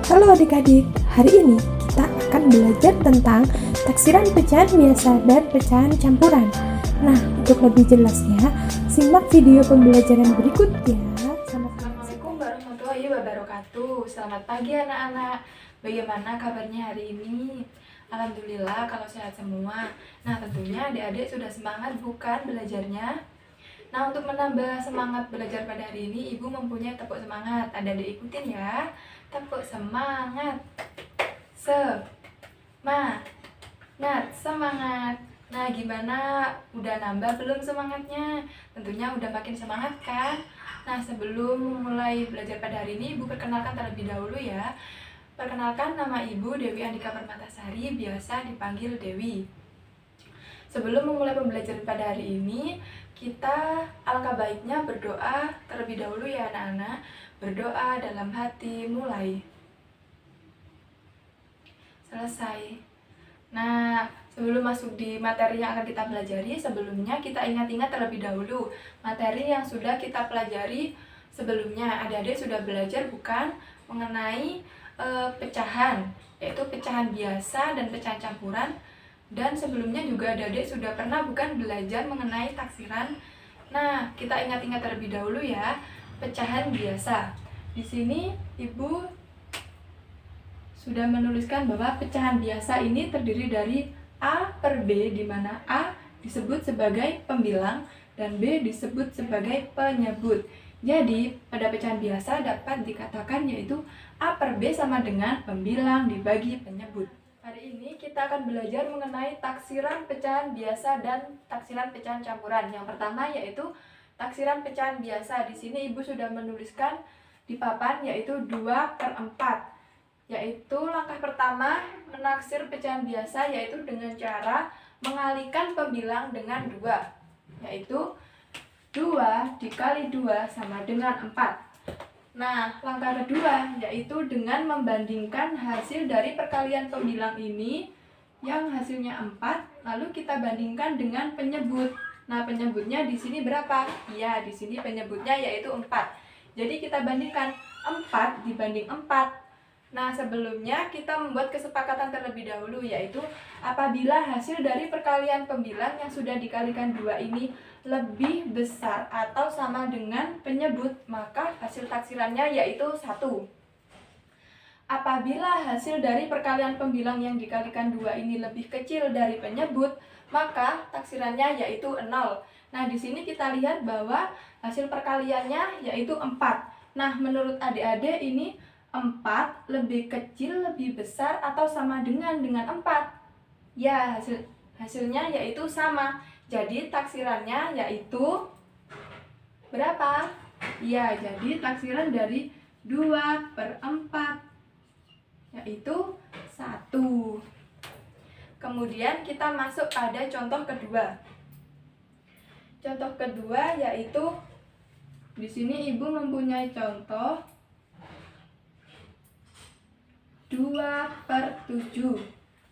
Halo adik-adik, hari ini kita akan belajar tentang taksiran pecahan biasa dan pecahan campuran. Nah, untuk lebih jelasnya, simak video pembelajaran berikutnya. Assalamualaikum warahmatullahi wabarakatuh. Selamat pagi anak-anak. Bagaimana kabarnya hari ini? Alhamdulillah kalau sehat semua. Nah, tentunya adik-adik sudah semangat bukan belajarnya? Nah, untuk menambah semangat belajar pada hari ini, Ibu mempunyai tepuk semangat. Adik-adik ikutin ya. Tepuk semangat. Semangat. Nah, gimana? Udah nambah belum semangatnya? Tentunya udah makin semangat kan? Nah, sebelum mulai belajar pada hari ini, Ibu perkenalkan terlebih dahulu ya. Perkenalkan, nama Ibu Dewi Andika Permatasari, biasa dipanggil Dewi. Sebelum memulai pembelajaran pada hari ini, kita alangkah baiknya berdoa terlebih dahulu ya anak-anak. Berdoa dalam hati, mulai. Selesai. Nah, sebelum masuk di materi yang akan kita pelajari, sebelumnya kita ingat-ingat terlebih dahulu materi yang sudah kita pelajari sebelumnya. Adik-adik sudah belajar bukan mengenai pecahan, yaitu pecahan biasa dan pecahan campuran. Dan sebelumnya juga adik-adik sudah pernah bukan belajar mengenai taksiran. Nah, kita ingat-ingat terlebih dahulu ya, pecahan biasa. Di sini Ibu sudah menuliskan bahwa pecahan biasa ini terdiri dari A per B, di mana A disebut sebagai pembilang dan B disebut sebagai penyebut. Jadi, pada pecahan biasa dapat dikatakan yaitu A per B sama dengan pembilang dibagi penyebut. Hari ini kita akan belajar mengenai taksiran pecahan biasa dan taksiran pecahan campuran. Yang pertama yaitu taksiran pecahan biasa. Di sini Ibu sudah menuliskan di papan yaitu 2/4. Yaitu langkah pertama menaksir pecahan biasa yaitu dengan cara mengalikan pembilang dengan 2. Yaitu 2 dikali 2 sama dengan 4. Nah, langkah kedua yaitu dengan membandingkan hasil dari perkalian pembilang ini yang hasilnya 4, lalu kita bandingkan dengan penyebut. Nah, penyebutnya di sini berapa? Iya, di sini penyebutnya yaitu 4. Jadi kita bandingkan 4 dibanding 4. Nah, sebelumnya kita membuat kesepakatan terlebih dahulu yaitu apabila hasil dari perkalian pembilang yang sudah dikalikan 2 ini lebih besar atau sama dengan penyebut, maka hasil taksirannya yaitu 1. Apabila hasil dari perkalian pembilang yang dikalikan 2 ini lebih kecil dari penyebut, maka taksirannya yaitu 0. Nah, di sini kita lihat bahwa hasil perkaliannya yaitu 4. Nah, menurut adik-adik ini 4 lebih kecil, lebih besar, atau sama dengan 4? Ya, hasilnya yaitu sama. Jadi taksirannya yaitu berapa? Ya, jadi taksiran dari 2/4 yaitu 1. Kemudian kita masuk pada contoh kedua. Contoh kedua yaitu di sini Ibu mempunyai contoh 2/7.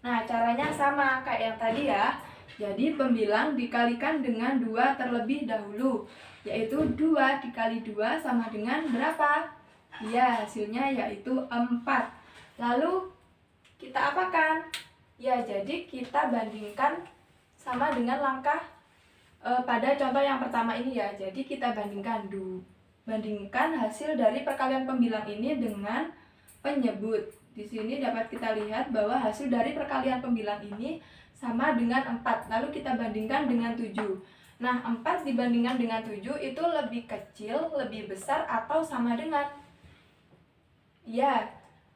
Nah, caranya sama kayak yang tadi ya. Jadi pembilang dikalikan dengan 2 terlebih dahulu, yaitu 2 dikali 2 sama dengan berapa? Ya, hasilnya yaitu 4. Lalu kita apakan? Ya, jadi kita bandingkan sama dengan langkah pada contoh yang pertama ini ya. Jadi kita bandingkan hasil dari perkalian pembilang ini dengan penyebut. Di sini dapat kita lihat bahwa hasil dari perkalian pembilang ini sama dengan 4. Lalu kita bandingkan dengan 7. Nah, 4 dibandingkan dengan 7 itu lebih kecil, lebih besar, atau sama dengan? Ya,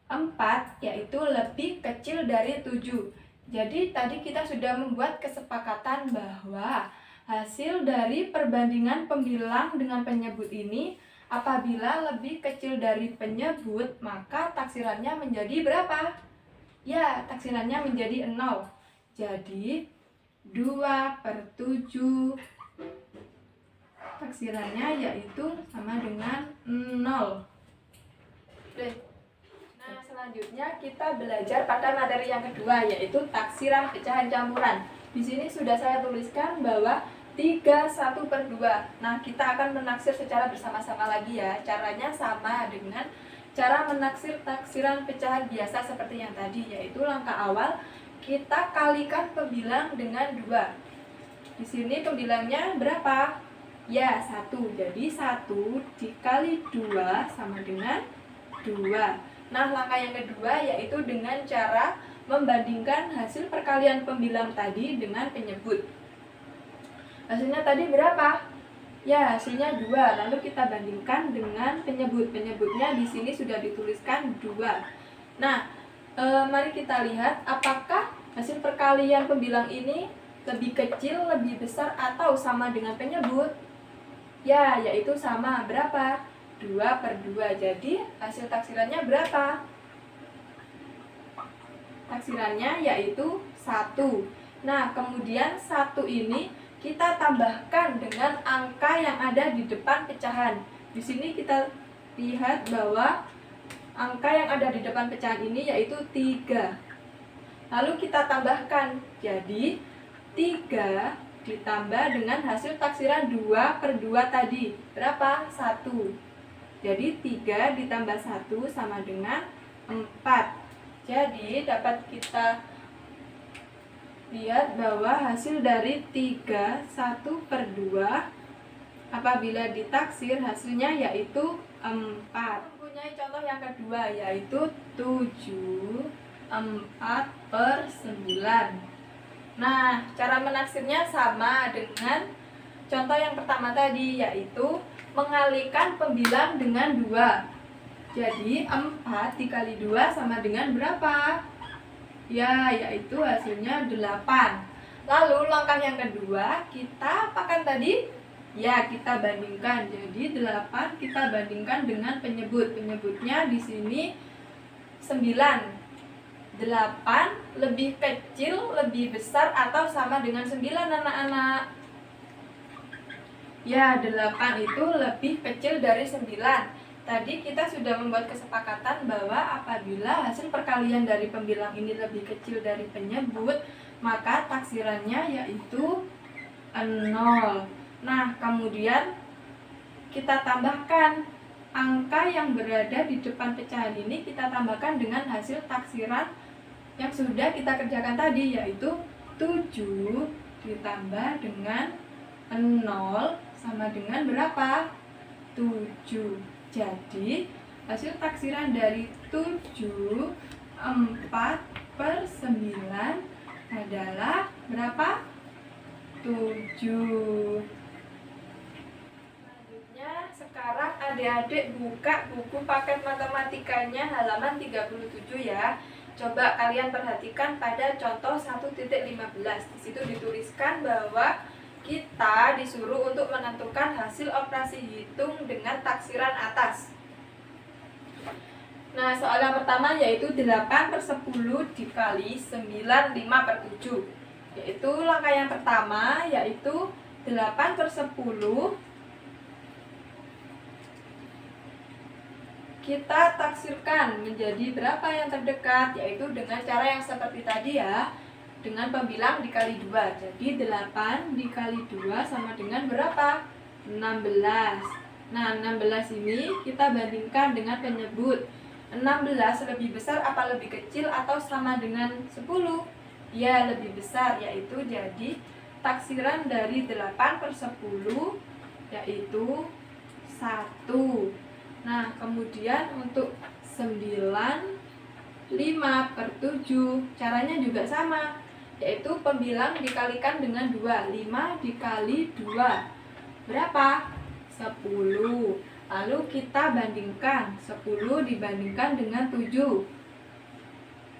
4 yaitu lebih kecil dari 7. Jadi tadi kita sudah membuat kesepakatan bahwa hasil dari perbandingan pembilang dengan penyebut ini apabila lebih kecil dari penyebut, maka taksirannya menjadi berapa? Ya, taksirannya menjadi 0. Jadi 2/7 taksirannya yaitu sama dengan 0. Nah, selanjutnya kita belajar pada materi yang kedua yaitu taksiran pecahan campuran. Di sini sudah saya tuliskan bahwa 3/1/2. Nah, kita akan menaksir secara bersama-sama lagi ya. Caranya sama dengan cara menaksir taksiran pecahan biasa seperti yang tadi, yaitu langkah awal kita kalikan pembilang dengan 2. Di sini pembilangnya berapa? Ya, 1. Jadi 1 dikali 2 sama dengan 2. Nah, langkah yang kedua yaitu dengan cara membandingkan hasil perkalian pembilang tadi dengan penyebut. Hasilnya tadi berapa? Ya, hasilnya 2. Lalu kita bandingkan dengan penyebut. Penyebutnya di sini sudah dituliskan 2. Nah, mari kita lihat apakah hasil perkalian pembilang ini lebih kecil, lebih besar, atau sama dengan penyebut. Ya, yaitu sama. Berapa? 2/2. Jadi, hasil taksirannya berapa? Taksirannya yaitu 1. Nah, kemudian 1 ini kita tambahkan dengan angka yang ada di depan pecahan. Di sini kita lihat bahwa angka yang ada di depan pecahan ini yaitu 3. Lalu kita tambahkan. Jadi 3 ditambah dengan hasil taksiran 2/2 tadi. Berapa? 1. Jadi 3 ditambah 1 sama dengan 4. Jadi dapat kita lihat bahwa hasil dari 3 1/2 apabila ditaksir hasilnya yaitu 4. Mempunyai contoh yang kedua yaitu 7 4/9. Nah, cara menaksirnya sama dengan contoh yang pertama tadi, yaitu mengalihkan pembilang dengan 2. Jadi 4 dikali 2 sama dengan berapa? Ya, yaitu hasilnya 8. Lalu langkah yang kedua, kita apakan tadi? Ya, kita bandingkan. Jadi 8 kita bandingkan dengan penyebut. Penyebutnya di sini 9. 8 lebih kecil, lebih besar, atau sama dengan 9, anak-anak? Ya, 8 itu lebih kecil dari 9. Tadi kita sudah membuat kesepakatan bahwa apabila hasil perkalian dari pembilang ini lebih kecil dari penyebut, maka taksirannya yaitu 0. Nah, kemudian kita tambahkan angka yang berada di depan pecahan ini, kita tambahkan dengan hasil taksiran yang sudah kita kerjakan tadi, yaitu 7 ditambah dengan 0 sama dengan berapa? 7. Jadi hasil taksiran dari 7 4/9 adalah berapa? 7. Selanjutnya, sekarang adik-adik buka buku paket matematikanya halaman 37 ya. Coba kalian perhatikan pada contoh 1.15. Di situ dituliskan bahwa kita disuruh untuk menentukan hasil operasi hitung dengan taksiran atas. Nah, soal yang pertama yaitu 8/10 dikali 9 5/7. Yaitu langkah yang pertama yaitu 8/10 kita taksirkan menjadi berapa yang terdekat, yaitu dengan cara yang seperti tadi ya, dengan pembilang dikali 2. Jadi 8 dikali 2 sama dengan berapa? 16. Nah, 16 ini kita bandingkan dengan penyebut. 16 lebih besar apa lebih kecil atau sama dengan 10? Ya, lebih besar, yaitu jadi taksiran dari 8/10 yaitu 1. Nah, kemudian untuk 9 5/7 caranya juga sama, yaitu pembilang dikalikan dengan 2. 5 dikali 2 berapa? 10. Lalu kita bandingkan 10 dibandingkan dengan 7.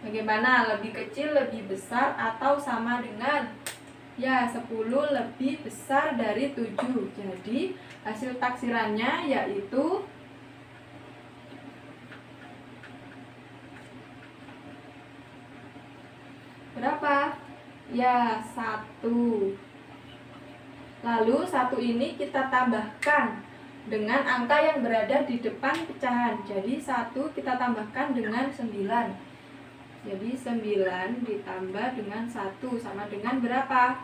Bagaimana? Lebih kecil, lebih besar, atau sama dengan? Ya, 10 lebih besar dari 7. Jadi hasil taksirannya yaitu berapa? Ya, 1. Lalu 1 ini kita tambahkan dengan angka yang berada di depan pecahan. Jadi 1 kita tambahkan dengan 9. Jadi 9 ditambah dengan 1 sama dengan berapa?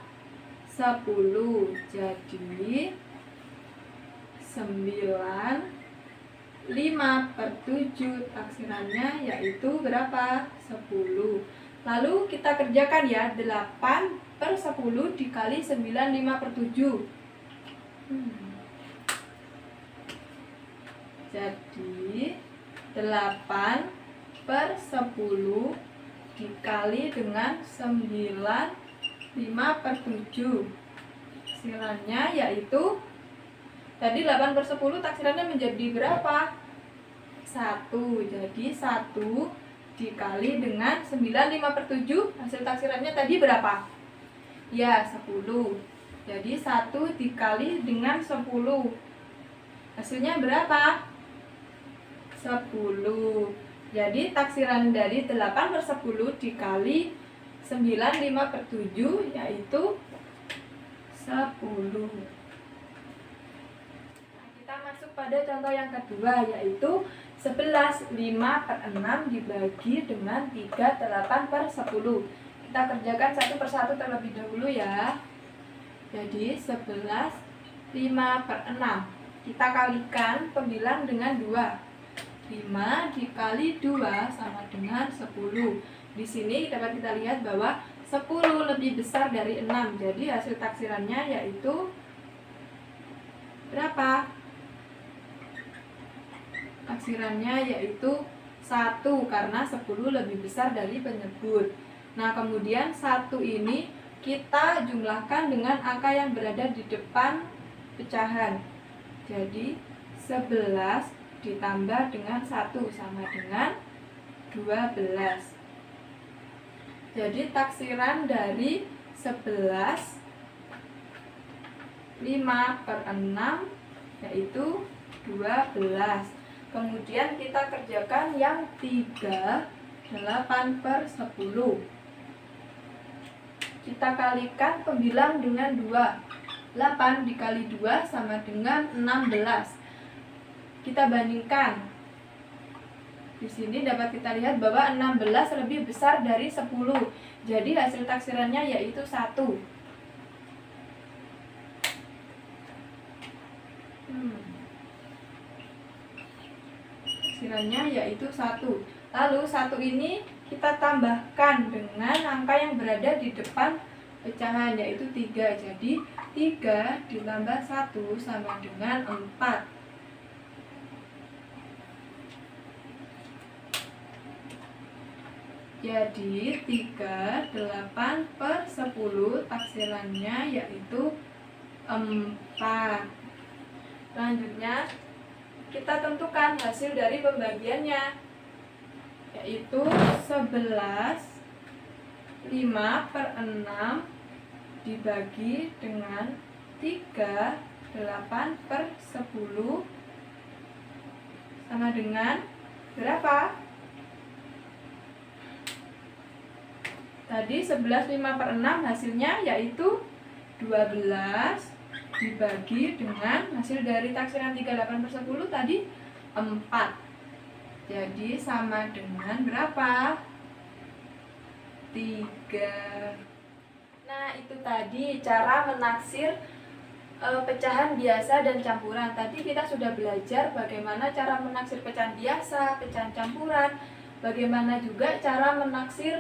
10. Jadi 9 5/7 taksirannya yaitu berapa? 10. Lalu kita kerjakan ya, 8/10 dikali 9 5/7. Jadi 8/10 dikali dengan 9 5/7. Taksirannya yaitu tadi 8/10 taksirannya menjadi berapa? 1. Jadi 1 dikali dengan 9 5/7, hasil taksirannya tadi berapa? Ya, 10. Jadi 1 dikali dengan 10. Hasilnya berapa? 10. Jadi taksiran dari 8/10 dikali 9 5/7 yaitu 10. Nah, kita masuk pada contoh yang kedua, yaitu 11 5/6 dibagi dengan 3 8/10. Kita kerjakan satu persatu terlebih dahulu ya. Jadi 11 5/6 kita kalikan pembilang dengan 2. 5 dikali 2 sama dengan 10. Di sini dapat kita lihat bahwa 10 lebih besar dari 6. Jadi hasil taksirannya yaitu berapa? Taksirannya yaitu 1 karena 10 lebih besar dari penyebut. Nah, kemudian 1 ini kita jumlahkan dengan angka yang berada di depan pecahan. Jadi 11 ditambah dengan 1 sama dengan 12. Jadi taksiran dari 11 5/6 yaitu 12. Kemudian kita kerjakan yang 3 8/10. Kita kalikan pembilang dengan 2. 8 dikali 2 sama dengan 16. Kita bandingkan. Di sini dapat kita lihat bahwa 16 lebih besar dari 10. Jadi hasil taksirannya yaitu 1. Taksirannya yaitu 1. Lalu 1 ini kita tambahkan dengan angka yang berada di depan pecahan yaitu 3. Jadi 3 ditambah 1 sama dengan 4. Jadi 3 8/10 taksirannya yaitu 4. Selanjutnya kita tentukan hasil dari pembagiannya, yaitu 11 5/6 dibagi dengan 3 8/10 sama dengan berapa? Tadi 11 5/6 hasilnya yaitu 12 dibagi dengan hasil dari taksiran 3 8/10 tadi 4. Jadi sama dengan berapa? 3. Nah, itu tadi cara menaksir pecahan biasa dan campuran. Tadi kita sudah belajar bagaimana cara menaksir pecahan biasa, pecahan campuran, bagaimana juga cara menaksir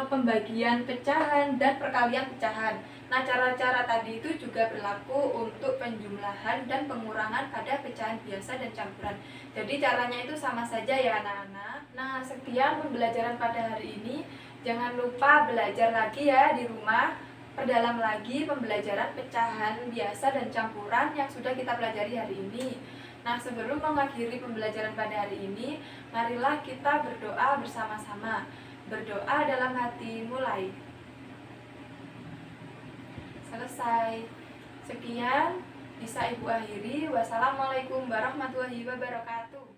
pembagian pecahan dan perkalian pecahan. Nah, cara-cara tadi itu juga berlaku untuk penjumlahan dan pengurangan pada pecahan biasa dan campuran. Jadi caranya itu sama saja ya anak-anak. Nah, sekian pembelajaran pada hari ini. Jangan lupa belajar lagi ya di rumah. Perdalam lagi pembelajaran pecahan biasa dan campuran yang sudah kita pelajari hari ini. Nah, sebelum mengakhiri pembelajaran pada hari ini, marilah kita berdoa bersama-sama. Berdoa dalam hati, mulai. Selesai. Sekian bisa Ibu akhiri. Wassalamualaikum warahmatullahi wabarakatuh.